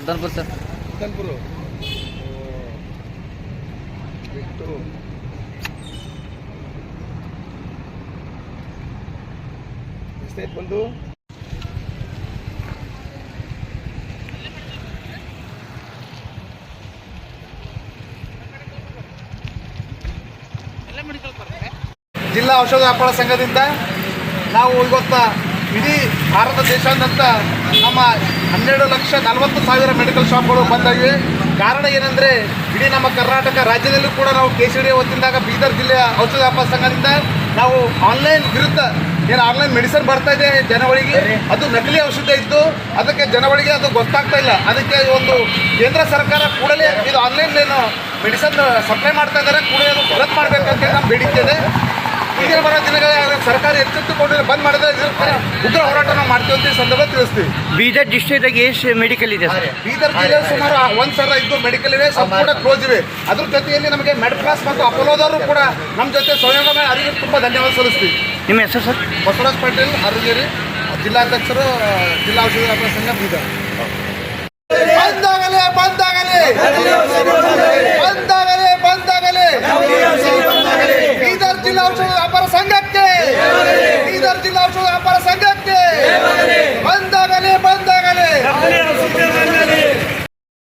Sultanpur sir. Sultanpur ಬಿಟ್ಟು ಎಷ್ಟೈತೆ ಬಂದು ಜಿಲ್ಲಾ ಔಷಧ ವ್ಯಾಪಾರ ಸಂಘದಿಂದ ನಾವು ಇವತ್ತು ಇಡೀ ಭಾರತ ದೇಶಾದ್ಯಂತ ನಮ್ಮ 12,40,000 ಮೆಡಿಕಲ್ ಶಾಪ್ಗಳು ಬಂದಾಗಿವೆ. ಕಾರಣ ಏನಂದರೆ ಇಡೀ ನಮ್ಮ ಕರ್ನಾಟಕ ರಾಜ್ಯದಲ್ಲೂ ಕೂಡ ನಾವು KCD ವತಿಯಿಂದಾಗ ಬೀದರ್ ಜಿಲ್ಲೆಯ ಔಷಧ ವ್ಯಾಪಾರ ಸಂಘದಿಂದ ನಾವು ಆನ್ಲೈನ್ ವಿರುದ್ಧ ಏನು ಆನ್ಲೈನ್ ಮೆಡಿಸಿನ್ ಬರ್ತಾ ಇದೆ ಜನಗಳಿಗೆ, ಅದು ನಕಲಿ ಔಷಧ ಇದ್ದು ಅದಕ್ಕೆ ಜನಗಳಿಗೆ ಅದು ಗೊತ್ತಾಗ್ತಾ ಇಲ್ಲ. ಅದಕ್ಕೆ ಒಂದು ಕೇಂದ್ರ ಸರ್ಕಾರ ಕೂಡಲೇ ಇದು ಆನ್ಲೈನ್ ಏನು ಮೆಡಿಸಿನ್ ಸಪ್ಲೈ ಮಾಡ್ತಾ ಇದ್ದಾರೆ, ಕೂಡಲೇ ಅದು ರದ್ದು ಮಾಡಬೇಕಂತೇಳಿ ನಮ್ಮ ಬೇಡಿಕೆ ಇದೆ. ಈಗಿನ ಬರೋ ದಿನಗಳಲ್ಲಿ ಸರ್ಕಾರ ಎಚ್ಚೆತ್ತುಕೊಂಡು ಬಂದ್ ಮಾಡಿದ್ರೆ ಉಗ್ರ ಹೋರಾಟ ನಾವು ಮಾಡ್ತೀವಿ ಅಂತ ಈ ಸಂದರ್ಭ ತಿಳಿಸ್ತೀವಿ. ಬೀದರ್ ಡಿಸ್ಟ್ರಿಕ್ಟಾಗ ಎಷ್ಟು ಮೆಡಿಕಲ್ ಇದೆ ಸರ್? ಬೀದರ್ ಜಿಲ್ಲೆಯಲ್ಲಿ ಸುಮಾರು 1,005 ಮೆಡಿಕಲ್ ಇವೆ, ಸಂಪೂರ್ಣ ಕ್ಲೋಸ್ ಇವೆ. ಅದ್ರ ಜೊತೆಯಲ್ಲಿ ನಮಗೆ ಮೆಡ್ಪ್ಲಾಸ್ ಮತ್ತು ಅಪೋಲೋದವರು ಕೂಡ ನಮ್ಮ ಜೊತೆ ಸಹಯೋಗ ಮಾಡಿ ಅವರಿಗೆ ತುಂಬ ಧನ್ಯವಾದ ಸಲ್ಲಿಸ್ತೀವಿ. ನಿಮ್ಮ ಹೆಸರು ಸರ್? ಬಸವರಾಜ್ ಪಾಟೀಲ್ ಅರುಗೇರಿ, ಜಿಲ್ಲಾಧ್ಯಕ್ಷರು, ಜಿಲ್ಲಾ ಔಷಧ ವ್ಯಾಪಾರ ಸಂಘ ಬೀದರ್. ಬಂದಾಗಲೇ ಬಂದಾಗಲೇ ಬಂದಾಗಲೇ ಬಂದಾಗಲೇ ಬೀದರ್ ಜಿಲ್ಲಾ ಔಷಧ ವ್ಯಾಪಾರ ಸಂಘಕ್ಕೆ, ಬೀದರ್ ಜಿಲ್ಲಾ ಔಷಧ ವ್ಯಾಪಾರ ಸಂಘಕ್ಕೆ